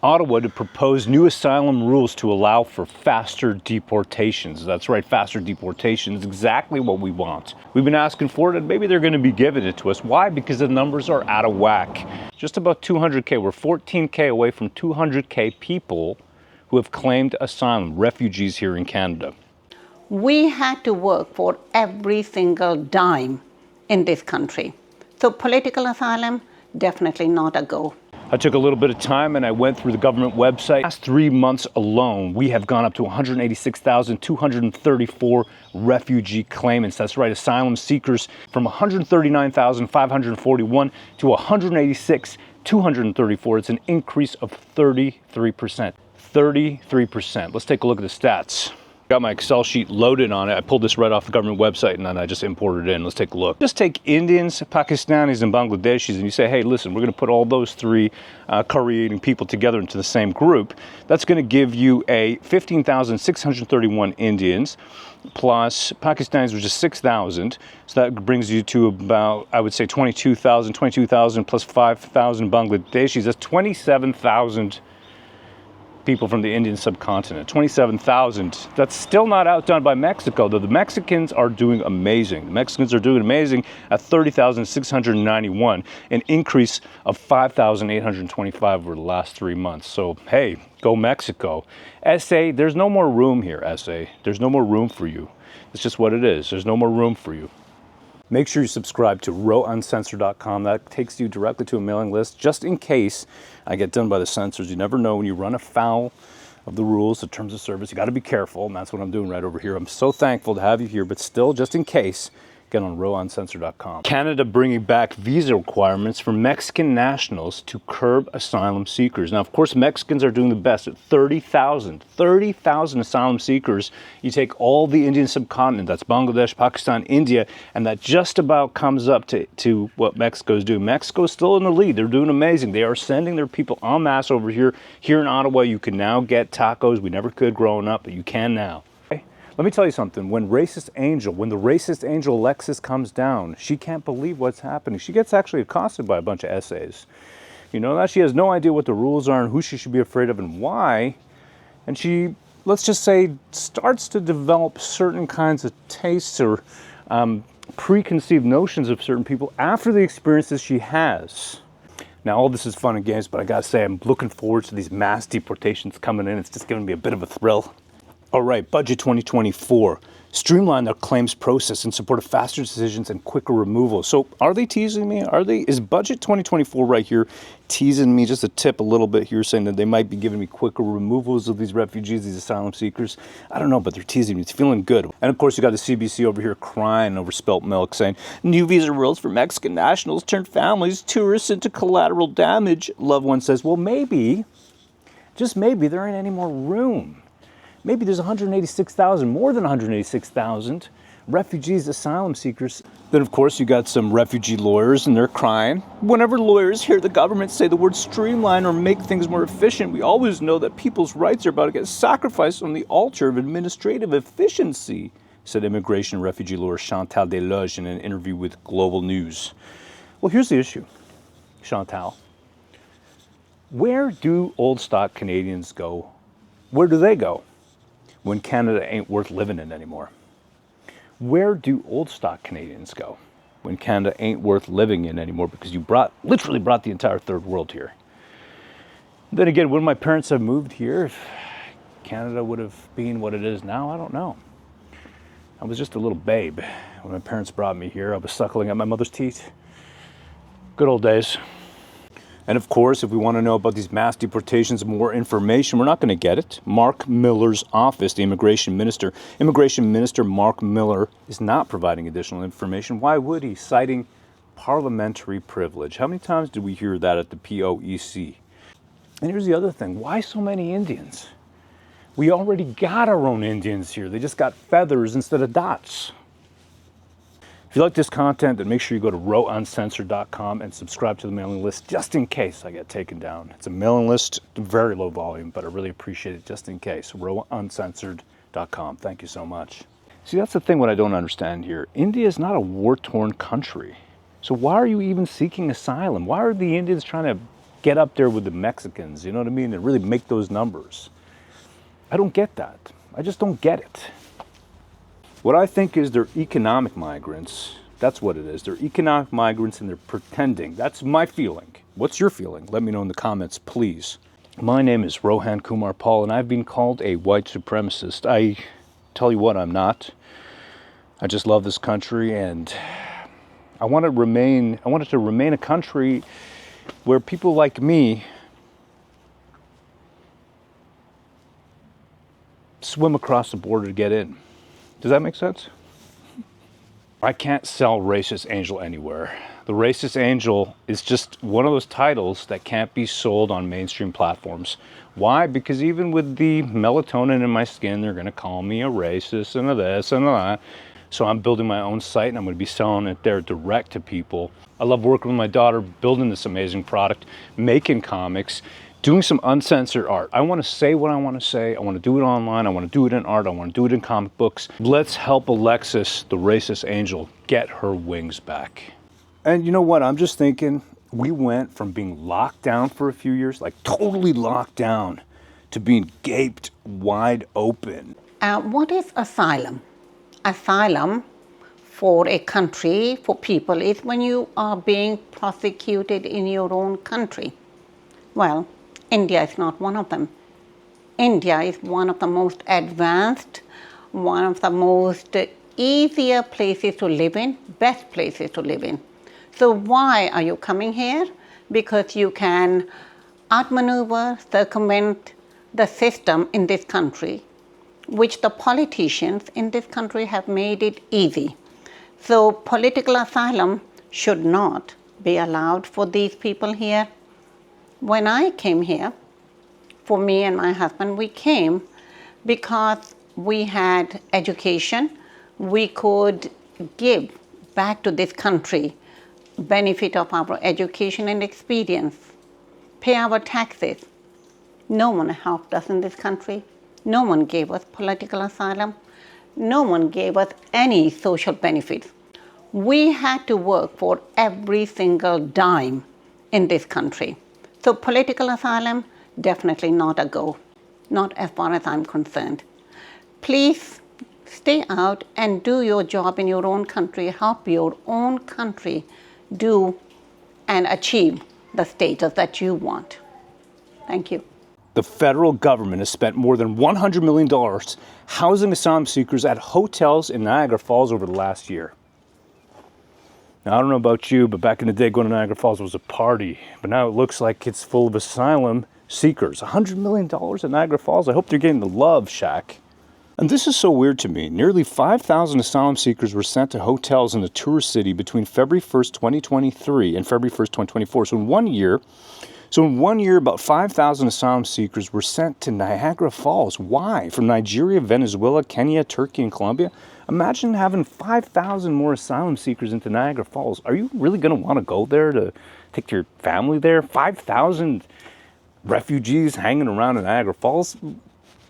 Ottawa to propose new asylum rules to allow for faster deportations. That's right, faster deportations, exactly what we want. We've been asking for it, and maybe they're going to be giving it to us. Why? Because the numbers are out of whack. Just about 200K, we're 14K away from 200K people who have claimed asylum, refugees here in Canada. We had to work for every single dime in this country. So political asylum, definitely not a go. I took a little bit of time and I went through the government website. Last 3 months alone, we have gone up to 186,234 refugee claimants. That's right, asylum seekers from 139,541 to 186,234. It's an increase of 33%. 33%. Let's take a look at the stats. Got my Excel sheet loaded on it. I pulled this right off the government website and then I just imported it in. Let's take a look. Just take Indians, Pakistanis, and Bangladeshis and you say, hey, listen, we're going to put all those three Korean people together into the same group. That's going to give you a 15,631 Indians plus Pakistanis, which is 6,000. So that brings you to about, I would say, 22,000 plus 5,000 Bangladeshis. That's 27,000 people from the Indian subcontinent. 27,000. That's still not outdone by Mexico, though the Mexicans are doing amazing. The Mexicans are doing amazing at 30,691, an increase of 5,825 over the last 3 months. So, hey, go Mexico. SA, there's no more room here, SA. There's no more room for you. It's just what it is. There's no more room for you. Make sure you subscribe to rowuncensored.com. That takes you directly to a mailing list, just in case I get done by the censors. You never know when you run afoul of the rules, the terms of service. You got to be careful, and that's what I'm doing right over here. I'm so thankful to have you here, but still, just in case, get on rowuncensored.com. Canada bringing back visa requirements for Mexican nationals to curb asylum seekers. Now, of course, Mexicans are doing the best at 30,000 asylum seekers. You take all the Indian subcontinent, that's Bangladesh, Pakistan, India, and that just about comes up to what Mexico's doing. Mexico's still in the lead. They're doing amazing. They are sending their people en masse over here. Here in Ottawa, you can now get tacos. We never could growing up, but you can now. Let me tell you something, when the racist angel Alexis comes down, she can't believe what's happening. She gets actually accosted by a bunch of essays. You know that? She has no idea what the rules are and who she should be afraid of and why. And she, let's just say, starts to develop certain kinds of tastes or preconceived notions of certain people after the experiences she has. Now, all this is fun and games, but I gotta say, I'm looking forward to these mass deportations coming in. It's just giving me a bit of a thrill. All right, Budget 2024. Streamline their claims process in support of faster decisions and quicker removal. So are they teasing me? Is Budget 2024 right here teasing me just a tip a little bit here, saying that they might be giving me quicker removals of these refugees, these asylum seekers? I don't know, but they're teasing me. It's feeling good. And of course, you got the CBC over here crying over spilt milk, saying new visa rules for Mexican nationals turn families, tourists into collateral damage. Loved one says, well, maybe, just maybe, there ain't any more room. Maybe there's 186,000, more than 186,000 refugees, asylum seekers. Then, of course, you got some refugee lawyers, and they're crying. Whenever lawyers hear the government say the word streamline or make things more efficient, we always know that people's rights are about to get sacrificed on the altar of administrative efficiency, said immigration and refugee lawyer Chantal Deloge in an interview with Global News. Well, here's the issue, Chantal. Where do old stock Canadians go? Where do they go when Canada ain't worth living in anymore? Where do old stock Canadians go when Canada ain't worth living in anymore because you literally brought the entire third world here? Then again, would my parents have moved here if Canada would have been what it is now? I don't know. I was just a little babe when my parents brought me here. I was suckling at my mother's teeth. Good old days. And of course, if we want to know about these mass deportations, more information, we're not going to get it. Mark Miller's office, the Immigration Minister Mark Miller is not providing additional information. Why would he? Citing parliamentary privilege. How many times did we hear that at the POEC? And here's the other thing. Why so many Indians? We already got our own Indians here. They just got feathers instead of dots. If you like this content, then make sure you go to rowuncensored.com and subscribe to the mailing list just in case I get taken down. It's a mailing list, very low volume, but I really appreciate it just in case. rowuncensored.com. Thank you so much. See, that's the thing what I don't understand here. India is not a war-torn country. So why are you even seeking asylum? Why are the Indians trying to get up there with the Mexicans, you know what I mean, and really make those numbers. I don't get that. I just don't get it. What I think is they're economic migrants. That's what it is. They're economic migrants and they're pretending. That's my feeling. What's your feeling? Let me know in the comments, please. My name is Rohan Kumar Paul, and I've been called a white supremacist. I tell you what, I'm not. I just love this country, and I want it to remain a country where people like me swim across the border to get in. Does that make sense? I can't sell Racist Angel anywhere. The Racist Angel is just one of those titles that can't be sold on mainstream platforms. Why? Because even with the melatonin in my skin, they're going to call me a racist and a this and a that. So I'm building my own site and I'm going to be selling it there direct to people. I love working with my daughter, building this amazing product, making comics, doing some uncensored art. I want to say what I want to say. I want to do it online. I want to do it in art. I want to do it in comic books. Let's help Alexis, the Racist Angel, get her wings back. And you know what? I'm just thinking, we went from being locked down for a few years, like totally locked down, to being gaped wide open. What is asylum? Asylum for a country, for people, is when you are being prosecuted in your own country. Well, India is not one of them. India is one of the most advanced, one of the most easier places to live in, best places to live in. So why are you coming here? Because you can outmaneuver, circumvent the system in this country, which the politicians in this country have made it easy. So political asylum should not be allowed for these people here. When I came here, for me and my husband, we came because we had education. We could give back to this country benefit of our education and experience, pay our taxes. No one helped us in this country. No one gave us political asylum. No one gave us any social benefits. We had to work for every single dime in this country. So political asylum, definitely not a go, not as far as I'm concerned. Please stay out and do your job in your own country, help your own country do and achieve the status that you want. Thank you. The federal government has spent more than $100 million housing asylum seekers at hotels in Niagara Falls over the last year. Now, I don't know about you, but back in the day, going to Niagara Falls was a party. But now it looks like it's full of asylum seekers. $100 million at Niagara Falls. I hope they're getting the love, Shaq. And this is so weird to me. Nearly 5,000 asylum seekers were sent to hotels in the tourist city between February 1st, 2023 and February 1st, 2024. So in one year, about 5,000 asylum seekers were sent to Niagara Falls. Why? From Nigeria, Venezuela, Kenya, Turkey, and Colombia. Imagine having 5,000 more asylum seekers into Niagara Falls. Are you really going to want to go there to take your family there? 5,000 refugees hanging around in Niagara Falls?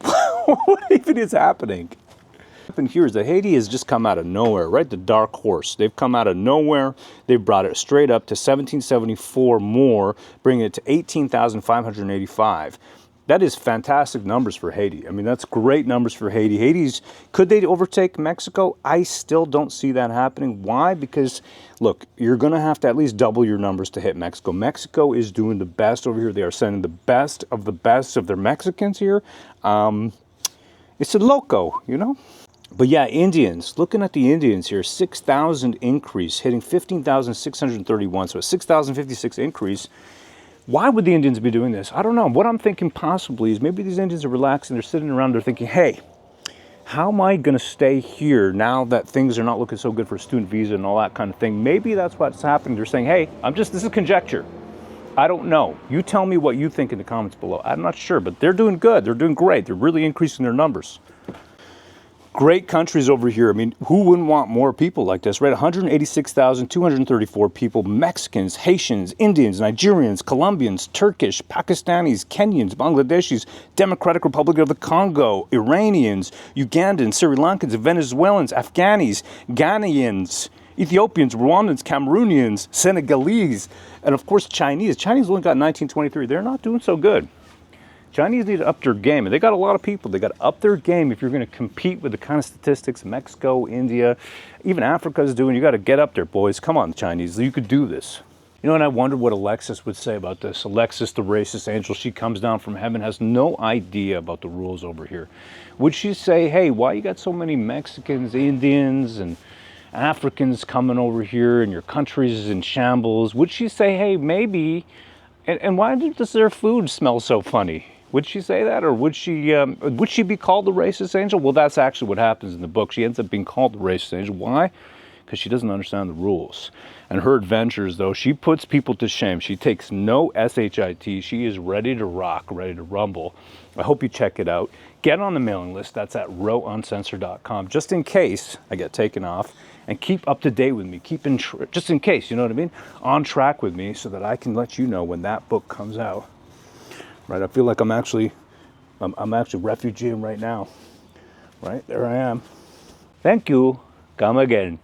What even is happening? What happened here is that Haiti has just come out of nowhere, right? The dark horse. They've come out of nowhere. They've brought it straight up to 1774 more, bringing it to 18,585. That is fantastic numbers for Haiti. I mean, that's great numbers for Haiti. Could they overtake Mexico? I still don't see that happening. Why? Because, look, you're going to have to at least double your numbers to hit Mexico. Mexico is doing the best over here. They are sending the best of their Mexicans here. It's a loco, you know? But yeah, Indians, looking at the Indians here, 6,000 increase, hitting 15,631, so a 6,056 increase. Why would the Indians be doing this? I don't know. What I'm thinking possibly is maybe these Indians are relaxing. They're sitting around. They're thinking, hey, how am I going to stay here now that things are not looking so good for a student visa and all that kind of thing? Maybe that's what's happening. They're saying, hey, this is conjecture. I don't know. You tell me what you think in the comments below. I'm not sure, but they're doing good. They're doing great. They're really increasing their numbers. Great countries over here. I mean, who wouldn't want more people like this, right? 186,234 people, Mexicans, Haitians, Indians, Nigerians, Colombians, Turkish, Pakistanis, Kenyans, Bangladeshis, Democratic Republic of the Congo, Iranians, Ugandans, Sri Lankans, Venezuelans, Afghanis, Ghanaians, Ethiopians, Rwandans, Cameroonians, Senegalese, and of course Chinese. Chinese only got 1923. They're not doing so good. Chinese need to up their game, and they got a lot of people. They got to up their game if you're going to compete with the kind of statistics Mexico, India, even Africa is doing. You got to get up there, boys. Come on, Chinese. You could do this. You know, and I wondered what Alexis would say about this. Alexis, the racist angel, she comes down from heaven, has no idea about the rules over here. Would she say, hey, why you got so many Mexicans, Indians, and Africans coming over here and your country's in shambles? Would she say, hey, maybe, and why does their food smell so funny? Would she say that, or would she be called the racist angel? Well, that's actually what happens in the book. She ends up being called the racist angel. Why? Because she doesn't understand the rules. And her adventures, though, she puts people to shame. She takes no SHIT. She is ready to rock, ready to rumble. I hope you check it out. Get on the mailing list. That's at rowuncensored.com, just in case I get taken off. And keep up to date with me. Keep just in case, you know what I mean? On track with me so that I can let you know when that book comes out. Right? I feel like I'm actually refugeeing right now. Right? There I am. Thank you. Come again.